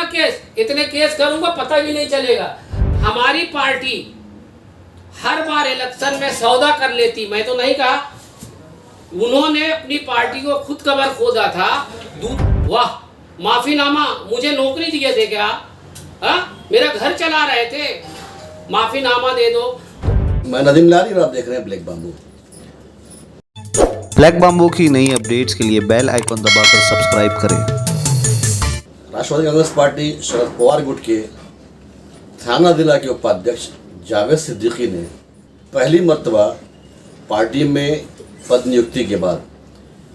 Case, इतने case करूंगा पता भी नहीं चलेगा। हमारी पार्टी हर बार इलेक्शन में सौदा कर लेती, मैं तो नहीं कहा, उन्होंने अपनी पार्टी को खुद कबर खोदा था। वाह, माफीनामा मुझे नौकरी दिए थे क्या? मेरा घर चला रहे थे, माफीनामा दे दो। मैं नदीम लारी और आप देख रहे हैं ब्लैक बाम्बू। ब्लैक बाम्बू की नई अपडेट्स के लिए बेल आइकॉन दबाकर सब्सक्राइब करें। राष्ट्रवादी कांग्रेस पार्टी शरद पवार गुट के थाना जिला के उपाध्यक्ष जावेद सिद्दीकी ने पहली मर्तबा पार्टी में पद नियुक्ति के बाद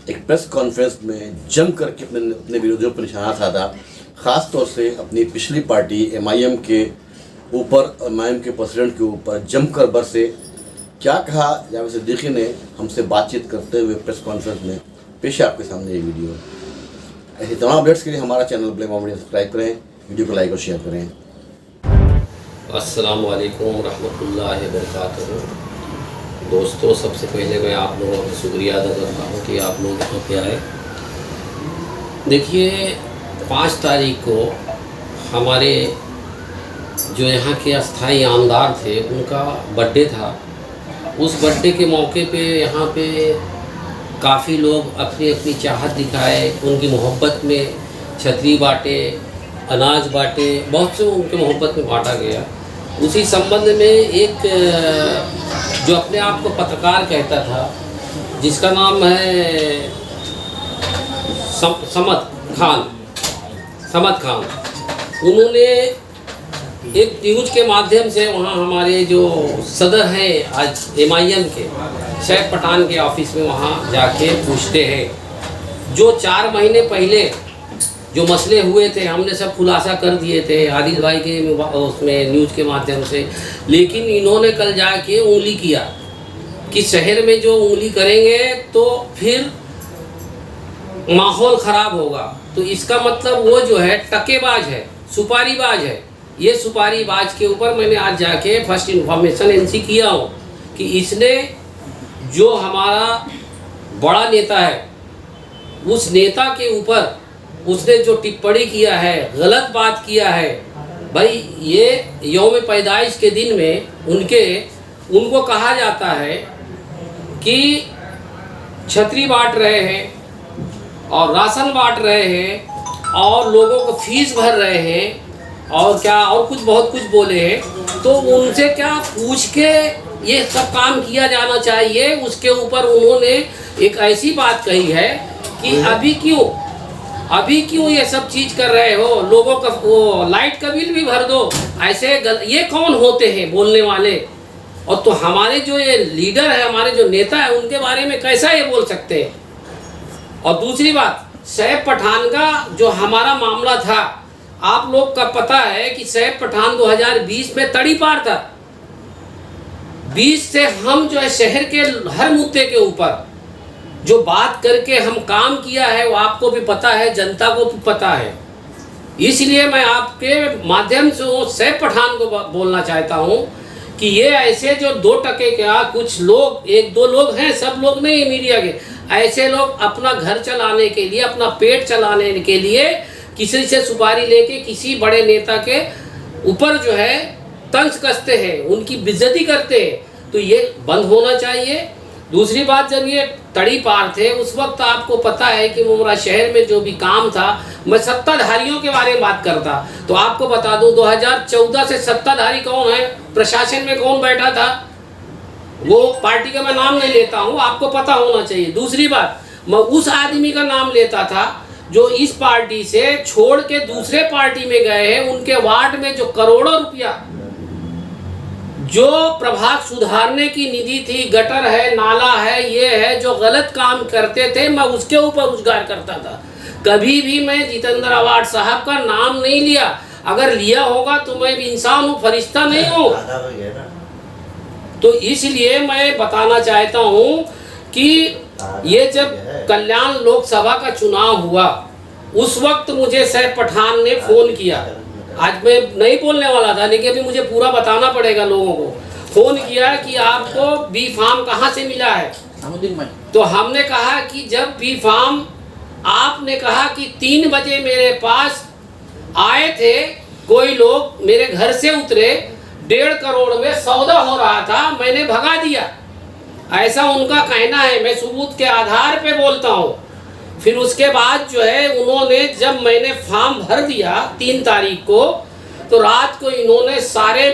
एक प्रेस कॉन्फ्रेंस में जम करके अपने विरोधियों पर निशाना साधा। ख़ास तौर से अपनी पिछली पार्टी एमआईएम के ऊपर, एमआईएम के प्रेसिडेंट के ऊपर जमकर बरसे। क्या कहा जावेद सिद्दीकी ने हमसे बातचीत करते हुए प्रेस कॉन्फ्रेंस में, पेश है आपके सामने ये वीडियो। ऐसे तमाम अपडेट्स के लिए हमारा चैनल ब्लैक बाम्बू सब्सक्राइब करें, वीडियो को लाइक और शेयर करें। अस्सलाम वालेकुम रहमतुल्लाहि व बरकातहू। दोस्तों, सबसे पहले मैं आप लोगों का शुक्रिया अदा करता हूँ कि आप लोग यहाँ पे आए। देखिए, 5 तारीख को हमारे जो यहाँ के अस्थाई आमदार थे उनका बर्थडे था। उस बर्थडे के मौके पे यहाँ पे काफ़ी लोग अपनी अपनी चाहत दिखाए, उनकी मोहब्बत में छतरी बांटे, अनाज बांटे, बहुत से उनके मोहब्बत में बांटा गया। उसी संबंध में एक जो अपने आप को पत्रकार कहता था, जिसका नाम है समद खान, उन्होंने एक न्यूज के माध्यम से वहाँ हमारे जो सदर हैं आज एमआईएम के, शैफ पठान के ऑफिस में वहाँ जाके पूछते हैं। जो 4 महीने पहले जो मसले हुए थे हमने सब खुलासा कर दिए थे आदिल भाई के उसमें न्यूज़ के माध्यम से, लेकिन इन्होंने कल जाके उंगली किया कि शहर में जो उंगली करेंगे तो फिर माहौल ख़राब होगा। तो इसका मतलब वो जो है टकेबाज है, सुपारीबाज है। ये सुपारीबाज के ऊपर मैंने आज जाके फर्स्ट इन्फॉर्मेशन इनसे किया हूँ कि इसने जो हमारा बड़ा नेता है, उस नेता के ऊपर उसने जो टिप्पणी किया है, गलत बात किया है। भाई, ये यौम पैदाइश के दिन में उनको कहा जाता है कि छतरी बांट रहे हैं और राशन बांट रहे हैं और लोगों को फीस भर रहे हैं और क्या और कुछ बहुत कुछ बोले हैं। तो उनसे क्या पूछ के ये सब काम किया जाना चाहिए। उसके ऊपर उन्होंने एक ऐसी बात कही है कि अभी क्यों ये सब चीज़ कर रहे हो, लोगों का वो लाइट का बिल भी भर दो। ऐसे ये कौन होते हैं बोलने वाले? और तो हमारे जो ये लीडर है, हमारे जो नेता है, उनके बारे में कैसा ये बोल सकते हैं? और दूसरी बात, शैफ पठान का जो हमारा मामला था, आप लोग का पता है कि शैफ पठान 2020 में तड़ी पार था। 20 से हम जो है शहर के हर मुद्दे के ऊपर जो बात करके हम काम किया है, वो आपको भी पता है, जनता को भी पता है। इसलिए मैं आपके माध्यम से शैफ पठान को बोलना चाहता हूँ कि ये ऐसे जो 2 टके क्या कुछ लोग, 1-2 लोग हैं, सब लोग नहीं मीडिया के, ऐसे लोग अपना घर चलाने के लिए, अपना पेट चलाने के लिए किसी से सुपारी लेके किसी बड़े नेता के ऊपर जो है तंज कसते हैं, उनकी बेइज्जती करते हैं। तो ये बंद होना चाहिए। दूसरी बात, जब ये तड़ी पार थे उस वक्त आपको पता है कि मुमरा शहर में जो भी काम था, मैं सत्ताधारियों के बारे में बात करता तो आपको बता दूं 2014 से सत्ताधारी कौन है, प्रशासन में कौन बैठा था, वो पार्टी का मैं नाम नहीं लेता हूं, आपको पता होना चाहिए। दूसरी बात, मैं उस आदमी का नाम लेता था जो इस पार्टी से छोड़ के दूसरे पार्टी में गए हैं। उनके वार्ड में जो करोड़ों रुपया जो प्रभाग सुधारने की निधि थी, गटर है, नाला है, ये है, जो गलत काम करते थे, मैं उसके ऊपर उद्गार करता था। कभी भी मैं जितेंद्र अवार्ड साहब का नाम नहीं लिया। अगर लिया होगा तो मैं भी इंसान हूँ, फरिश्ता नहीं हूँ। तो इसलिए मैं बताना चाहता हूँ कि ये जब कल्याण लोकसभा का चुनाव हुआ, उस वक्त मुझे शैफ पठान ने फ़ोन किया। आज मैं नहीं बोलने वाला था, लेकिन अभी मुझे पूरा बताना पड़ेगा लोगों को। फ़ोन किया कि आपको बी फार्म कहाँ से मिला है? तो हमने कहा कि जब बी फार्म आपने कहा कि 3 बजे मेरे पास आए थे, कोई लोग मेरे घर से उतरे, 1.5 करोड़ में सौदा हो रहा था, मैंने भगा दिया, ऐसा उनका कहना है। मैं सबूत के आधार पे बोलता हूँ। फिर उसके बाद जो है उन्होंने, जब मैंने फॉर्म भर दिया 3 तारीख को, तो रात को इन्होंने सारे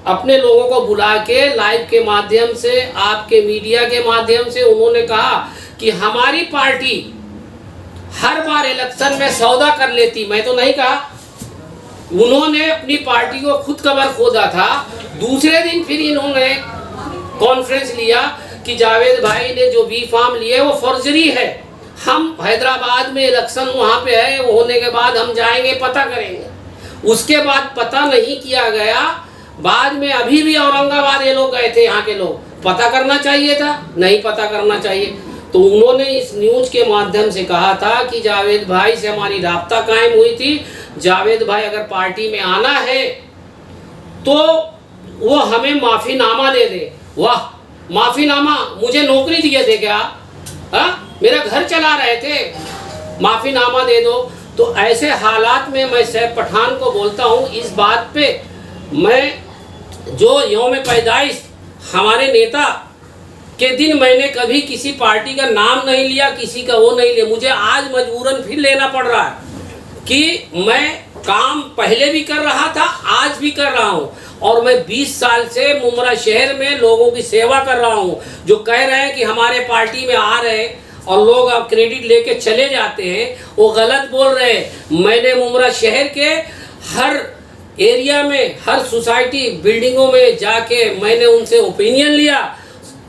अपने लोगों को बुला के लाइव के माध्यम से, आपके मीडिया के माध्यम से उन्होंने कहा कि हमारी पार्टी हर बार इलेक्शन में सौदा कर लेती। मैं तो नहीं कहा, उन्होंने अपनी पार्टी को खुद कबर खोदा था। दूसरे दिन फिर इन्होंने कॉन्फ्रेंस लिया कि जावेद भाई ने जो बी फॉर्म लिए वो फर्जरी है, हम हैदराबाद में इलेक्शन वहाँ पे है, वो होने के बाद हम जाएंगे पता करेंगे। उसके बाद पता नहीं किया गया। बाद में अभी भी औरंगाबाद ये लोग गए थे, यहाँ के लोग, पता करना चाहिए था, नहीं पता करना चाहिए। तो उन्होंने इस न्यूज के माध्यम से कहा था कि जावेद भाई से हमारी राब्ता कायम हुई थी, जावेद भाई अगर पार्टी में आना है तो वो हमें माफीनामा दे दे। वाह, माफीनामा! मुझे नौकरी दिए थे क्या? मेरा घर चला रहे थे, माफीनामा दे दो। तो ऐसे हालात में मैं सैफ पठान को बोलता हूँ, इस बात पे मैं जो यौम पैदाइश हमारे नेता के दिन मैंने कभी किसी पार्टी का नाम नहीं लिया, किसी का वो नहीं लिया। मुझे आज मजबूरन फिर लेना पड़ रहा है कि मैं काम पहले भी कर रहा था, आज भी कर रहा हूँ, और मैं 20 साल से मुमरा शहर में लोगों की सेवा कर रहा हूँ। जो कह रहे हैं कि हमारे पार्टी में आ रहे और लोग अब क्रेडिट लेके चले जाते हैं, वो गलत बोल रहे हैं। मैंने मुमरा शहर के हर एरिया में, हर सोसाइटी बिल्डिंगों में जाके मैंने उनसे ओपिनियन लिया।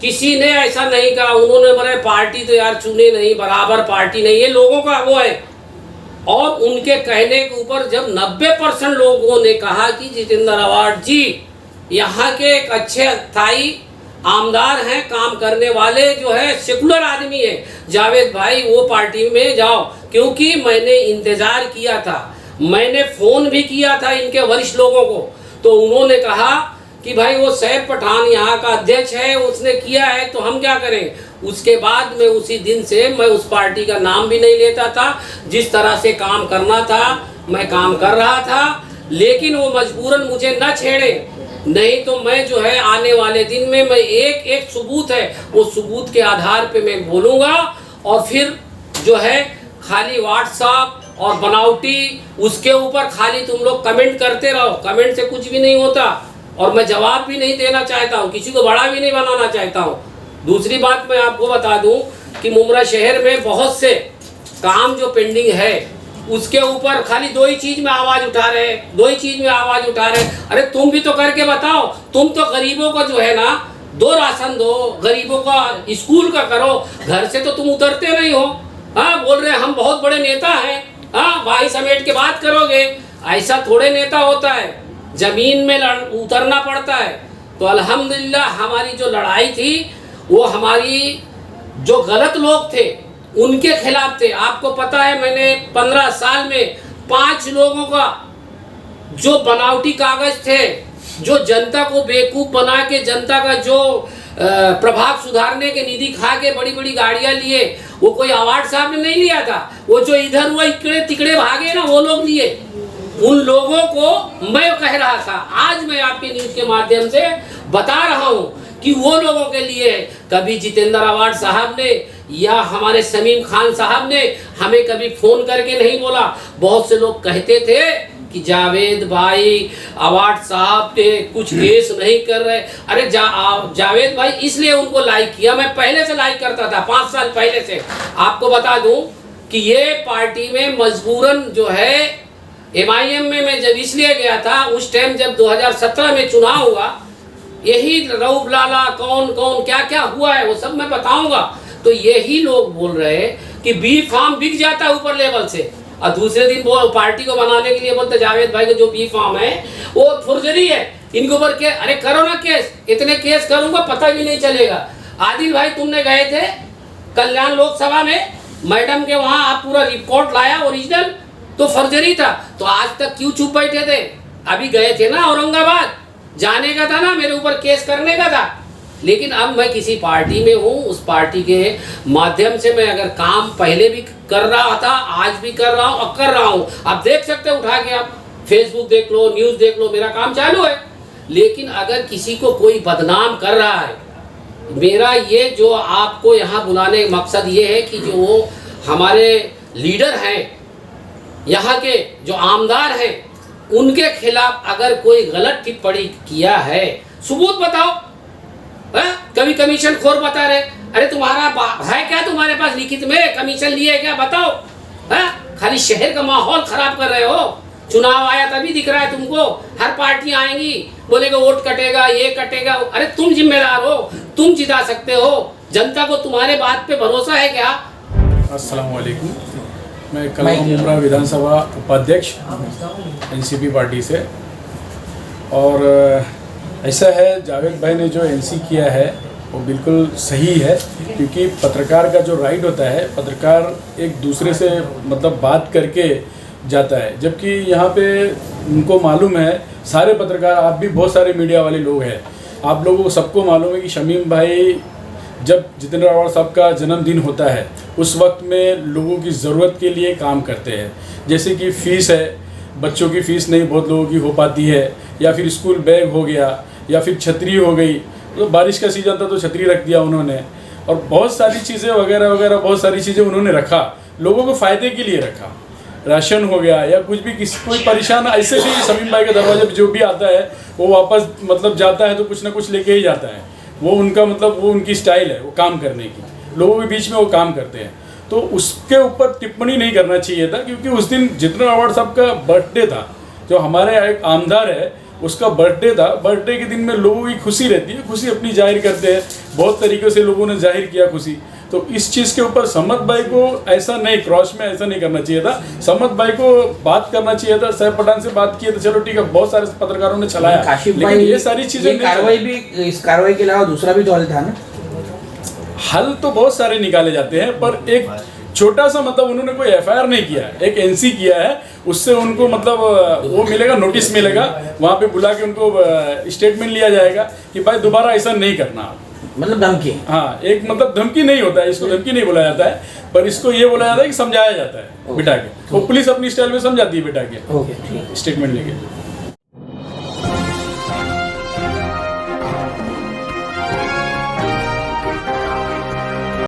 किसी ने ऐसा नहीं कहा, उन्होंने बोला पार्टी तो यार चुने नहीं, बराबर पार्टी नहीं, ये लोगों का वो है। और उनके कहने के ऊपर जब 90% लोगों ने कहा कि जितेंद्र अवार्ड जी यहाँ के एक अच्छे स्थायी आमदार हैं, काम करने वाले जो है सेकुलर आदमी है, जावेद भाई वो पार्टी में जाओ। क्योंकि मैंने इंतज़ार किया था, मैंने फ़ोन भी किया था इनके वरिष्ठ लोगों को, तो उन्होंने कहा कि भाई वो सैफ पठान यहाँ का अध्यक्ष है, उसने किया है तो हम क्या करें। उसके बाद में उसी दिन से मैं उस पार्टी का नाम भी नहीं लेता था। जिस तरह से काम करना था मैं काम कर रहा था, लेकिन वो मजबूरन मुझे न छेड़े, नहीं तो मैं जो है आने वाले दिन में मैं एक एक सबूत है, वो सबूत के आधार पे मैं बोलूँगा। और फिर जो है खाली व्हाट्सएप और बनावटी उसके ऊपर खाली तुम लोग कमेंट करते रहो, कमेंट से कुछ भी नहीं होता। और मैं जवाब भी नहीं देना चाहता हूँ, किसी को बड़ा भी नहीं बनाना चाहता हूँ। दूसरी बात मैं आपको बता दूँ कि मुमरा शहर में बहुत से काम जो पेंडिंग है उसके ऊपर खाली 2 ही चीज़ में आवाज़ उठा रहे हैं, 2 ही चीज़ में आवाज़ उठा रहे हैं। अरे तुम भी तो करके बताओ, तुम तो गरीबों को जो है ना 2 राशन दो, गरीबों का स्कूल का करो, घर से तो तुम उतरते नहीं हो। हाँ, बोल रहे हम बहुत बड़े नेता हैं, हाँ भाई समेट के बात करोगे, ऐसा थोड़े नेता होता है, ज़मीन में उतरना पड़ता है। तो अल्हम्दुलिल्लाह हमारी जो लड़ाई थी वो हमारी जो गलत लोग थे उनके खिलाफ थे। आपको पता है मैंने 15 साल में 5 लोगों का जो बनावटी कागज थे, जो जनता को बेवकूफ़ बना के जनता का जो प्रभाव सुधारने के निधि खा के बड़ी बड़ी गाड़ियां लिए, वो कोई अवार्ड साहब ने नहीं लिया था, वो जो इधर हुआ इकड़े तिकड़े भागे ना वो लोग लिए। उन लोगों को मैं कह रहा था, आज मैं आपके न्यूज़ के माध्यम से बता रहा हूँ कि वो लोगों के लिए कभी जितेंद्र अवार्ड साहब ने या हमारे समीम खान साहब ने हमें कभी फ़ोन करके नहीं बोला। बहुत से लोग कहते थे कि जावेद भाई अवार्ड साहब के कुछ केस नहीं कर रहे। अरे जावेद भाई इसलिए उनको लाइक किया, मैं पहले से लाइक करता था, 5 साल पहले से। आपको बता दूं कि ये पार्टी में मजबूरन जो है MIM में मैं जब इसलिए गया था, उस टाइम जब 2017 में चुनाव हुआ, यही रऊफ लाला कौन कौन क्या क्या हुआ है वो सब मैं बताऊंगा। तो यही लोग बोल रहे हैं कि बी फार्म बिक जाता है ऊपर लेवल से, और दूसरे दिन वो पार्टी को बनाने के लिए बोलते जावेद भाई का जो बी फार्म है वो फुर्जरी है, इनके ऊपर केस। अरे करो ना केस, इतने केस करूंगा पता भी नहीं चलेगा। आदिल भाई तुमने गए थे कल्याण लोकसभा में, मैडम के वहाँ आप पूरा रिपोर्ट लाया ओरिजिनल, तो फर्जरी था, तो आज तक क्यों चुप बैठे थे? अभी गए थे ना औरंगाबाद, जाने का था ना, मेरे ऊपर केस करने का था। लेकिन अब मैं किसी पार्टी में हूँ, उस पार्टी के माध्यम से मैं अगर काम पहले भी कर रहा था, आज भी कर रहा हूँ और कर रहा हूँ। आप देख सकते हैं उठा के आप फेसबुक देख लो, न्यूज़ देख लो, मेरा काम चालू है। लेकिन अगर किसी को कोई बदनाम कर रहा है, मेरा ये जो आपको यहाँ बुलाने का मकसद ये है कि जो हमारे लीडर हैं, यहाँ के जो आमदार हैं, उनके खिलाफ अगर कोई गलत टिप्पणी किया है, सबूत बताओ। है? कभी कमीशन खोर बता रहे, अरे तुम्हारा है क्या तुम्हारे पास लिखित में कमीशन लिए क्या, बताओ। है? खाली शहर का माहौल खराब कर रहे हो। चुनाव आया तभी दिख रहा है तुमको, हर पार्टी आएंगी, बोलेगा वोट कटेगा, ये कटेगा। अरे तुम जिम्मेदार हो, तुम जिता सकते हो जनता को, तुम्हारे बात पे भरोसा है क्या? अस्सलाम वालेकुम, मैं कलम उमरा विधानसभा उपाध्यक्ष एनसीपी पार्टी से। और ऐसा है, जावेद भाई ने जो एनसी किया है वो बिल्कुल सही है, क्योंकि पत्रकार का जो राइट होता है, पत्रकार एक दूसरे से मतलब बात करके जाता है, जबकि यहाँ पे उनको मालूम है, सारे पत्रकार, आप भी बहुत सारे मीडिया वाले लोग हैं, आप लोगों को सबको मालूम है कि शमीम भाई जब जितेंद्र अवार्ड साहब का जन्मदिन होता है उस वक्त में लोगों की ज़रूरत के लिए काम करते हैं। जैसे कि फ़ीस है, बच्चों की फ़ीस नहीं बहुत लोगों की हो पाती है, या फिर स्कूल बैग हो गया, या फिर छतरी हो गई, तो बारिश का सीज़न था तो छतरी रख दिया उन्होंने, और बहुत सारी चीज़ें वगैरह वगैरह, बहुत सारी चीज़ें उन्होंने रखा, लोगों को फ़ायदे के लिए रखा। राशन हो गया या कुछ भी, किसी कोई परेशान, ऐसे भी शमीम भाई के दरवाजे पे जो भी आता है वो वापस मतलब जाता है तो कुछ ना कुछ लेके ही जाता है। वो उनका मतलब वो उनकी स्टाइल है वो काम करने की, लोगों के बीच में वो काम करते हैं। तो उसके ऊपर टिप्पणी नहीं करना चाहिए था, क्योंकि उस दिन जितेंद्र अवार्ड साहब का बर्थडे था, जो हमारे एक आमदार है उसका बर्थडे था। बर्थडे के दिन में लोगों की खुशी रहती है, खुशी अपनी जाहिर करते हैं, बहुत तरीक़े से लोगों ने जाहिर किया खुशी। तो इस चीज़ के ऊपर समत भाई को ऐसा नहीं, क्रॉस में ऐसा नहीं करना चाहिए था। समत भाई को बात करना चाहिए था, सैफ पठान से बात किए तो चलो ठीक है, बहुत सारे पत्रकारों ने चलाया, लेकिन ये सारी चीज़ें कार्रवाई भी, इस कार्रवाई के अलावा दूसरा भी तो हल था ना। हल तो बहुत सारे निकाले जाते हैं, पर एक छोटा सा मतलब उन्होंने कोई एफआईआर नहीं किया है, एक एनसी किया है, उससे उनको मतलब वो मिलेगा, नोटिस मिलेगा, वहाँ पे बुला के उनको स्टेटमेंट लिया जाएगा कि भाई दोबारा ऐसा नहीं करना, मतलब धमकी। हाँ, एक मतलब धमकी नहीं होता है, इसको धमकी नहीं बोला जाता है, पर इसको ये बोला जाता है कि समझाया जाता है बिठा के, वो पुलिस अपनी स्टाइल में समझाती है बिठा के, स्टेटमेंट लेके।